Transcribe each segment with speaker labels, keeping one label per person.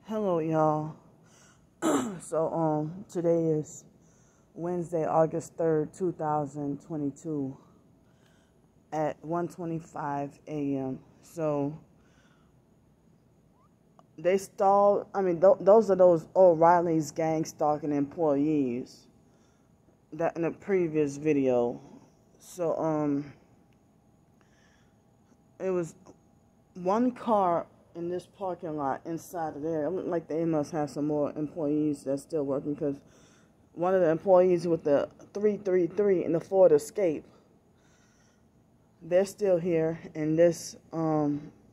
Speaker 1: Hello, y'all. Today is Wednesday, August 3rd, 2022 at 1:25 a.m. So they stalled. Those are those O'Reilly's gang stalking employees that in the previous video. It was one car in this parking lot inside of there. It looked like they must have some more employees that's still working, because one of the employees with the 333 in the Ford Escape, they're still here in this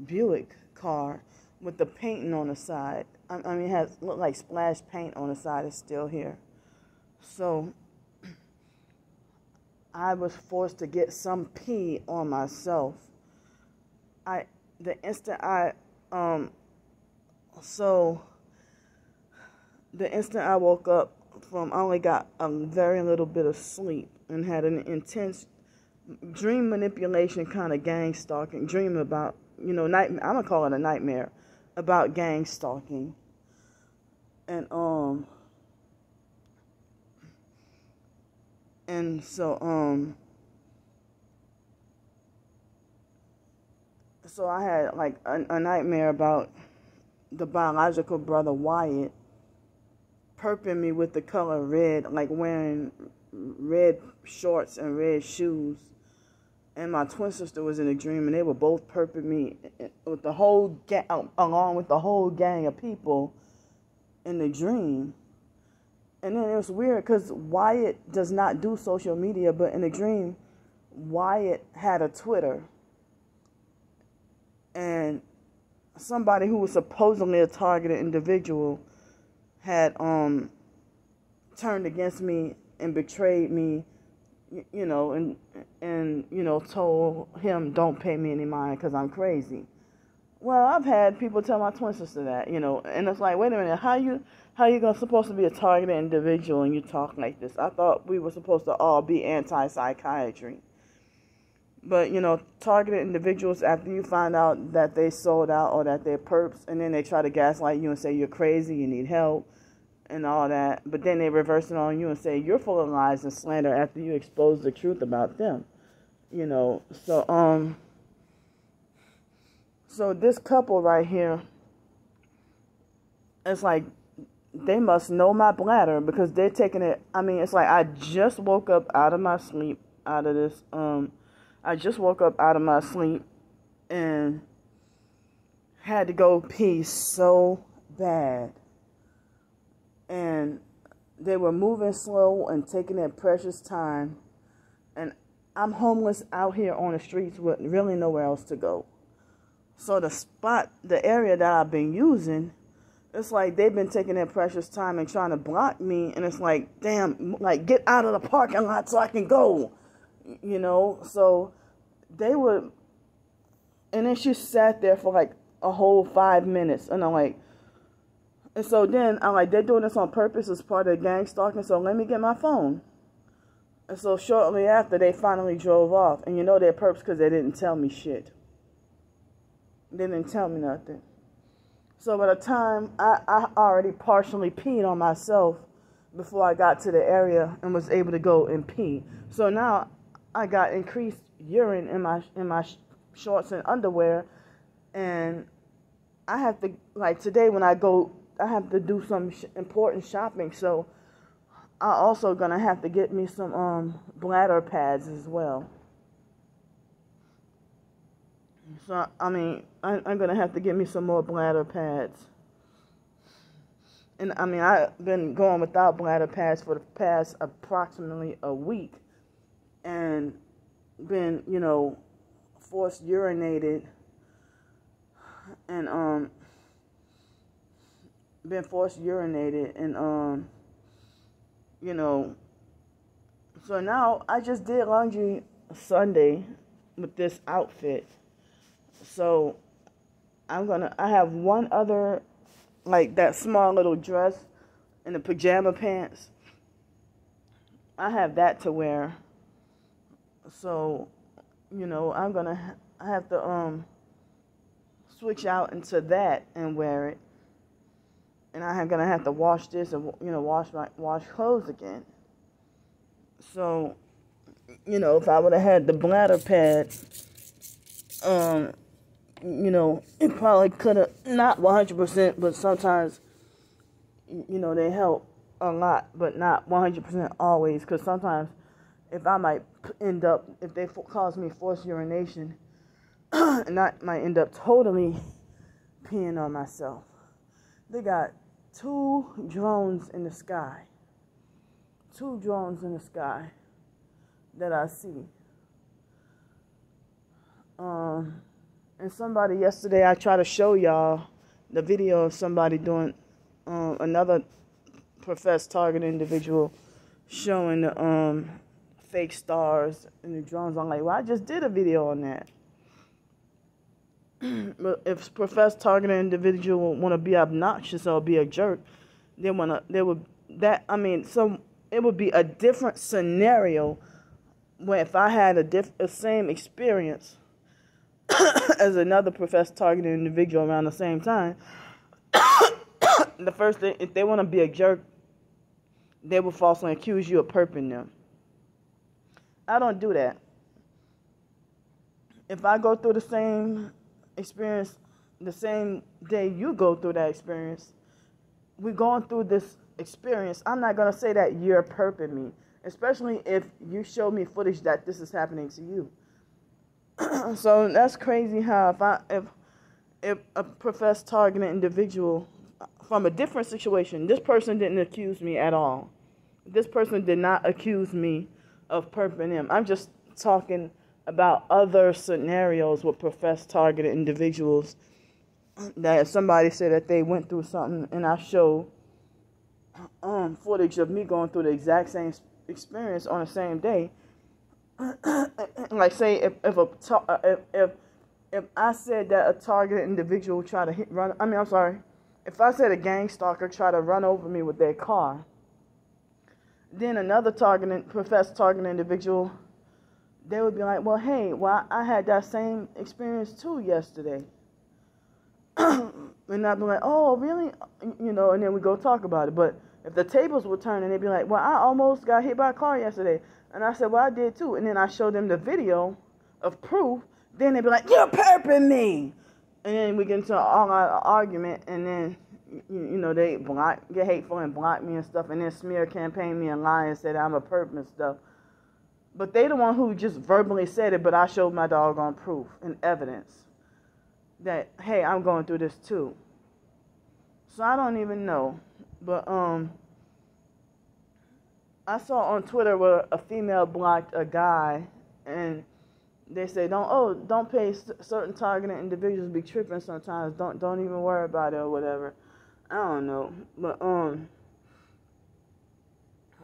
Speaker 1: Buick car with the painting on the side. It has looked like splash paint on the side. Is still here. So I was forced to get some pee on myself. The instant I woke up from, I only got a very little bit of sleep and had an intense dream manipulation kind of gang stalking dream about, nightmare. I'm gonna call it a nightmare about gang stalking. So I had like a nightmare about the biological brother Wyatt perping me with the color red, like wearing red shorts and red shoes. And my twin sister was in a dream, and they were both perping me with the whole along with the whole gang of people in the dream. And then it was weird because Wyatt does not do social media, but in the dream, Wyatt had a Twitter. And somebody who was supposedly a targeted individual had turned against me and betrayed me, and told him, don't pay me any mind because I'm crazy. Well, I've had people tell my twin sister that, and it's like, wait a minute, how you supposed to be a targeted individual and you talk like this? I thought we were supposed to all be anti-psychiatry. But, targeted individuals, after you find out that they sold out or that they're perps, and then they try to gaslight you and say you're crazy, you need help, and all that. But then they reverse it on you and say you're full of lies and slander after you expose the truth about them. So this couple right here, it's like they must know my bladder because they're taking it. It's like I just woke up out of my sleep, I just woke up out of my sleep and had to go pee so bad. And they were moving slow and taking their precious time. And I'm homeless out here on the streets with really nowhere else to go. So the area that I've been using, it's like they've been taking their precious time and trying to block me. And it's like, damn, like get out of the parking lot so I can go. So they would, and then she sat there for like a whole 5 minutes, and so then I'm like, they're doing this on purpose as part of the gang stalking, so let me get my phone. And so shortly after, they finally drove off, and they're perps because they didn't tell me shit. They didn't tell me nothing. So by the time I already partially peed on myself before I got to the area and was able to go and pee. So now I got increased urine in my shorts and underwear, and I have to, like today when I go, I have to do some important shopping, so I also gonna have to get me some bladder pads as well. So I'm gonna have to get me some more bladder pads. And I've been going without bladder pads for the past approximately a week, and been, forced urinated, and so now I just did laundry Sunday with this outfit. So I have one other, like that small little dress and the pajama pants. I have that to wear. So, I have to switch out into that and wear it. and I'm gonna have to wash this and wash clothes again. So, if I would have had the bladder pad, it probably could have, not 100%, but sometimes, they help a lot, but not 100% always, because sometimes if they cause me forced urination, and I might end up totally peeing on myself. They got 2 drones in the sky. 2 drones in the sky that I see. And somebody yesterday, I tried to show y'all the video of somebody doing, another professed target individual showing the fake stars and the drones. I'm like, well, I just did a video on that. But if professed target individual want to be obnoxious or be a jerk, it would be a different scenario where if I had the same experience as another professed targeted individual around the same time, the first thing, if they want to be a jerk, they will falsely accuse you of perping them. I don't do that. If I go through the same experience the same day you go through that experience, we're going through this experience, I'm not going to say that you're perping me, especially if you show me footage that this is happening to you. So that's crazy how if a professed targeted individual from a different situation, this person didn't accuse me at all. This person did not accuse me of perping him. I'm just talking about other scenarios with professed targeted individuals, that if somebody said that they went through something and I show footage of me going through the exact same experience on the same day, like say if I said that a targeted individual tried to if I said a gang stalker tried to run over me with their car, then another professed targeted individual, they would be like, well, hey, I had that same experience too yesterday. And I'd be like, oh, really? And then we go talk about it. But if the tables would turn and they'd be like, well, I almost got hit by a car yesterday. And I said, well, I did too. And then I showed them the video of proof. Then they'd be like, you're perping me. And then we get into an argument. And then, they get hateful and block me and stuff. And then smear campaign me and lie and say that I'm a perp and stuff. But they the one who just verbally said it, but I showed my doggone proof and evidence that, hey, I'm going through this too. So I don't even know. But I saw on Twitter where a female blocked a guy, and they say, don't pay certain targeted individuals be tripping sometimes. Don't even worry about it or whatever. I don't know. But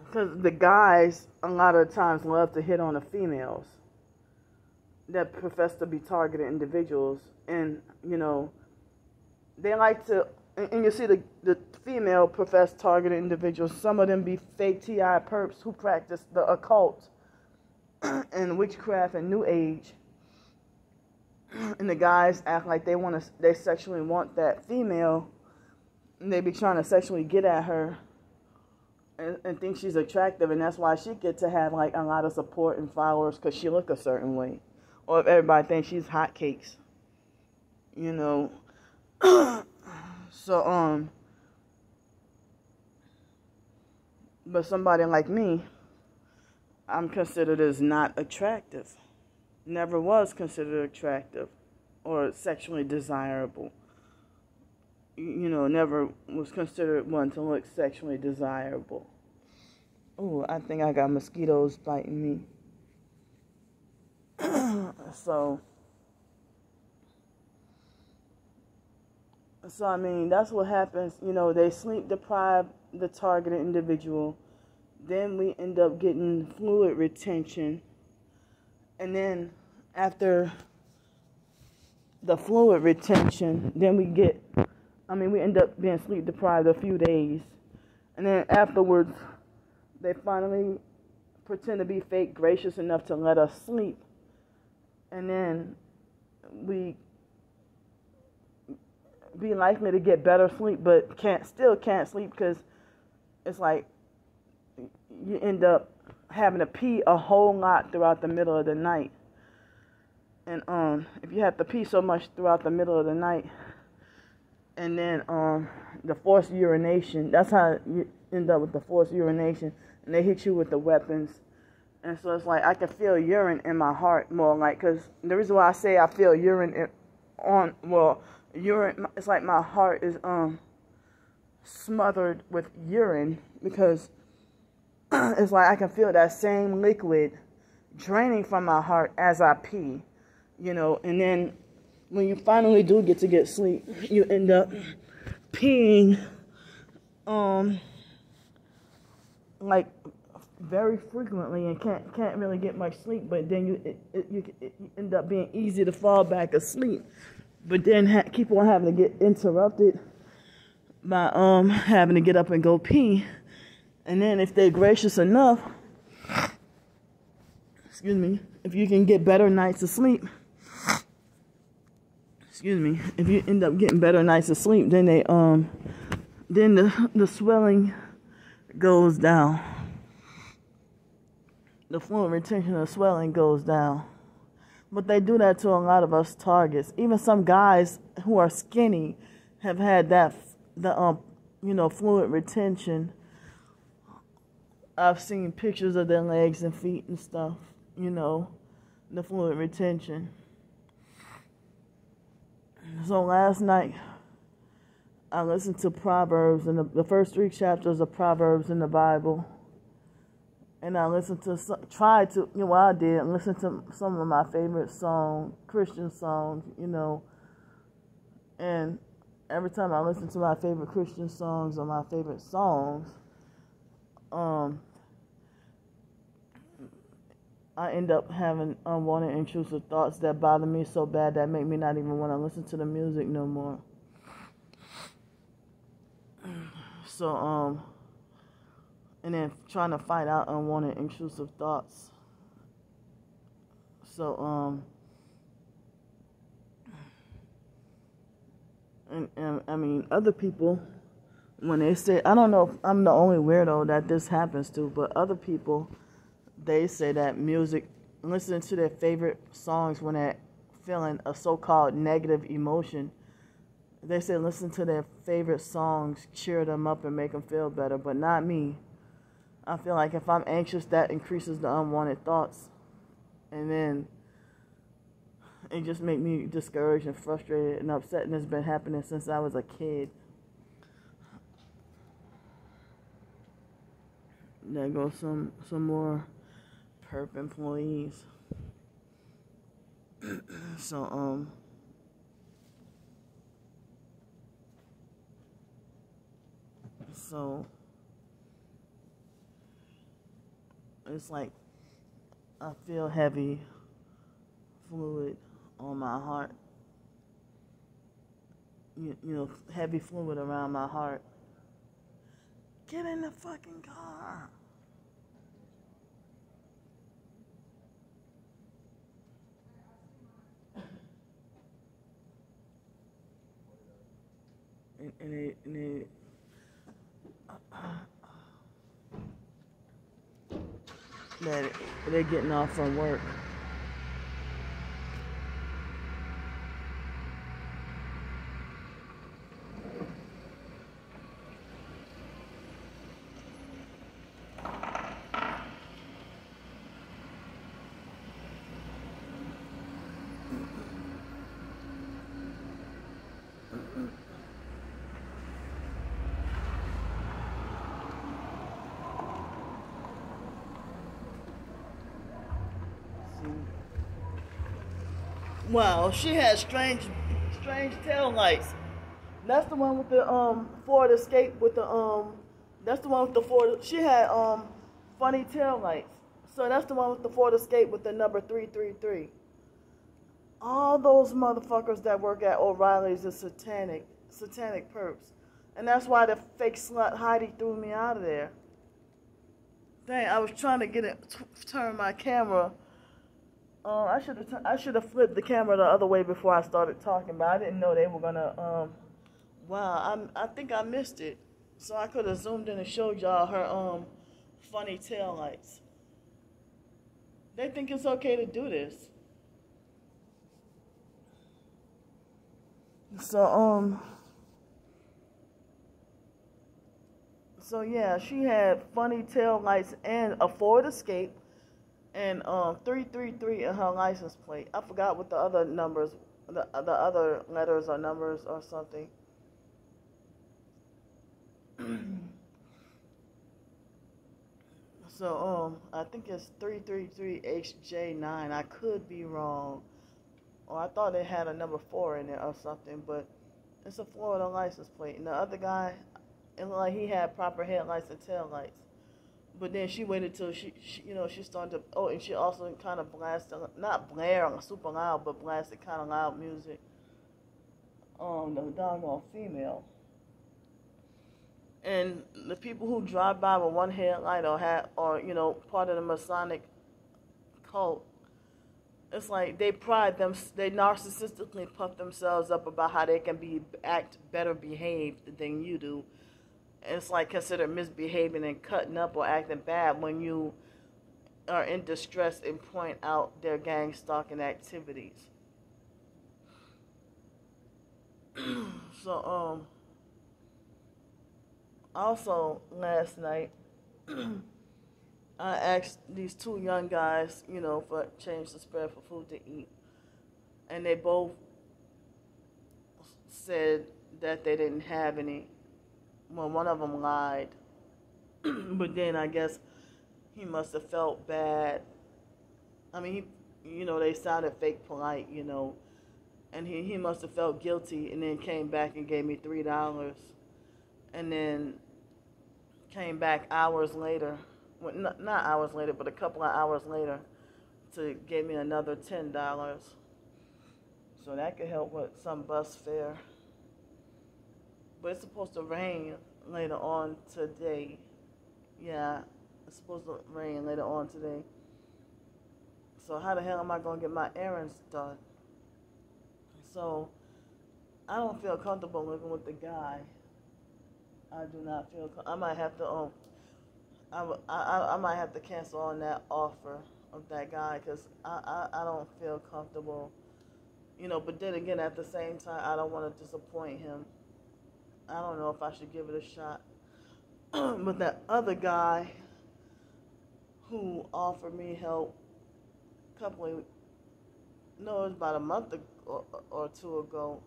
Speaker 1: because the guys a lot of times love to hit on the females that profess to be targeted individuals, and they like to, and you see the female professed targeted individuals, some of them be fake TI perps who practice the occult and witchcraft and new age, and the guys act like they sexually want that female, and they be trying to sexually get at her and think she's attractive, and that's why she get to have like a lot of support and followers, because she look a certain way, or if everybody thinks she's hotcakes, so but somebody like me, I'm considered as not attractive, never was considered attractive or sexually desirable. Never was considered one to look sexually desirable. Oh, I think I got mosquitoes biting me. So I mean, that's what happens. They sleep deprive the targeted individual. Then we end up getting fluid retention. And then after the fluid retention, then we end up being sleep deprived a few days. And then afterwards, they finally pretend to be fake gracious enough to let us sleep. And then we be likely to get better sleep, but still can't sleep because it's like you end up having to pee a whole lot throughout the middle of the night. And if you have to pee so much throughout the middle of the night, and then the forced urination, that's how you end up with the forced urination, and they hit you with the weapons. And so it's like I can feel urine in my heart more, like, because the reason why I say I feel urine urine, it's like my heart is smothered with urine, because it's like I can feel that same liquid draining from my heart as I pee, you know. And then when you finally do get sleep, you end up peeing like very frequently and can't really get much sleep. But then you end up being easy to fall back asleep, but then keep on having to get interrupted by having to get up and go pee. And then if they're gracious enough, excuse me, if you can get better nights of sleep, excuse me, if you end up getting better nights of sleep, then they then the swelling goes down. The fluid retention of swelling goes down. But they do that to a lot of us targets. Even some guys who are skinny have had that, fluid retention. I've seen pictures of their legs and feet and stuff, the fluid retention. So last night, I listened to Proverbs, and the first 3 chapters of Proverbs in the Bible. And I listened to, I did listen to some of my favorite Christian songs, And every time I listen to my favorite Christian songs or my favorite songs, I end up having unwanted, intrusive thoughts that bother me so bad that make me not even want to listen to the music no more. So, and then trying to fight out unwanted, intrusive thoughts. So, and I mean, other people, when they say, I don't know if I'm the only weirdo that this happens to, but other people, they say that music, listening to their favorite songs when they're feeling a so-called negative emotion, they say listen to their favorite songs, cheer them up and make them feel better, but not me. I feel like if I'm anxious, that increases the unwanted thoughts. And then it just makes me discouraged and frustrated and upset, and it's been happening since I was a kid. There goes some more perp employees. So it's like I feel heavy fluid on my heart. Heavy fluid around my heart. Get in the fucking car. And they're getting off from work. Wow, she has strange tail lights. That's the one with the Ford Escape with the that's the one with the Ford. She had funny tail lights. So that's the one with the Ford Escape with the number 333. All those motherfuckers that work at O'Reilly's are satanic perps. And that's why the fake slut Heidi threw me out of there. Dang, I was trying to get it turn my camera. I should have flipped the camera the other way before I started talking, but I didn't know they were gonna Wow, I think I missed it. So I could have zoomed in and showed y'all her funny tail lights. They think it's okay to do this. So so yeah, she had funny tail lights and a Ford Escape and 333 in her license plate. I forgot what the other numbers, the other letters or numbers or something. So I think it's 333HJ9. I could be wrong. Or I thought it had a number 4 in it or something, but it's a Florida license plate. And the other guy, it looked like he had proper headlights and tail lights. But then she waited till she she started to, and she also kind of blasted, not blare super loud, but blasted kind of loud music. The doggone female. And the people who drive by with one headlight or part of the Masonic cult, it's like they narcissistically puff themselves up about how they can act better behaved than you do. And it's like considered misbehaving and cutting up or acting bad when you are in distress and point out their gang stalking activities. So also last night I asked these two young guys, for change to spare for food to eat. And they both said that they didn't have any. Well, one of them lied. But then I guess he must have felt bad. I mean, they sounded fake polite, And he must have felt guilty and then came back and gave me $3. And then came back hours later. Well, not hours later, but a couple of hours later to give me another $10. So that could help with some bus fare. But it's supposed to rain later on today. Yeah, it's supposed to rain later on today. So how the hell am I going to get my errands done? So I don't feel comfortable living with the guy. I do not feel. I might have to. I might have to cancel on that offer of that guy because I don't feel comfortable. But then again, at the same time, I don't want to disappoint him. I don't know if I should give it a shot. But that other guy who offered me help it was about a month or two ago.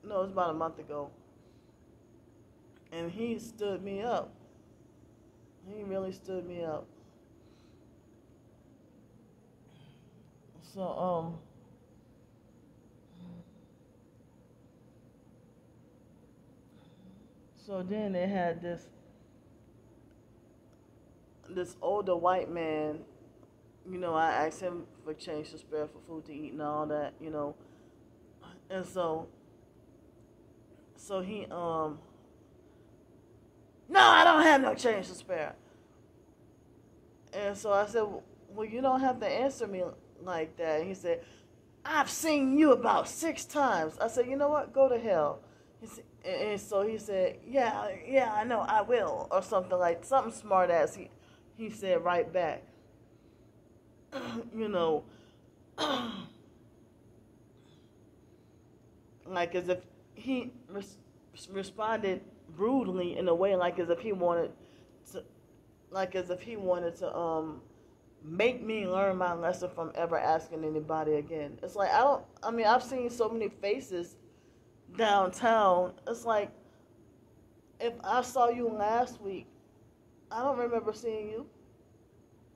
Speaker 1: No, it was about a month ago. And he stood me up. He really stood me up. So, so then they had this older white man, I asked him for change to spare for food to eat and all that, And so he, no, I don't have no change to spare. And so I said, well, you don't have to answer me like that. And he said, I've seen you about 6 times. I said, you know what? Go to hell. And so he said, yeah, I know, I will. Or something smart ass he said right back. Like as if he responded brutally in a way, like as if he wanted to make me learn my lesson from ever asking anybody again. It's like I've seen so many faces downtown. It's like if I saw you last week, I don't remember seeing you.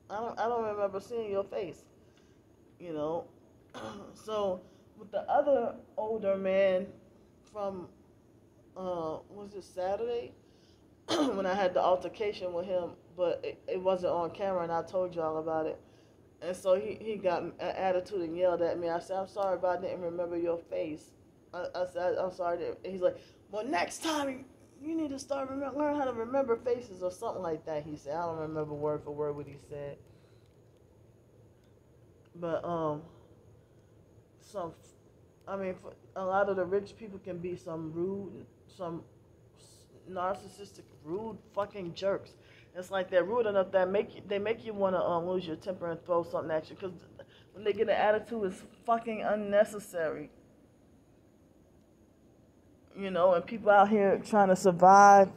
Speaker 1: I don't remember seeing your face. So with the other older man from was it Saturday when I had the altercation with him, but it wasn't on camera and I told y'all about it. And so he got an attitude and yelled at me. I said, I'm sorry, but I didn't remember your face. I said, I'm sorry. And he's like, well, next time you need to learn how to remember faces or something like that, he said. I don't remember word for word what he said. But I mean, a lot of the rich people can be some rude, some narcissistic, rude fucking jerks. It's like they're rude enough that they make you want to lose your temper and throw something at you, because when they get an attitude, it's fucking unnecessary. You know, and people out here trying to survive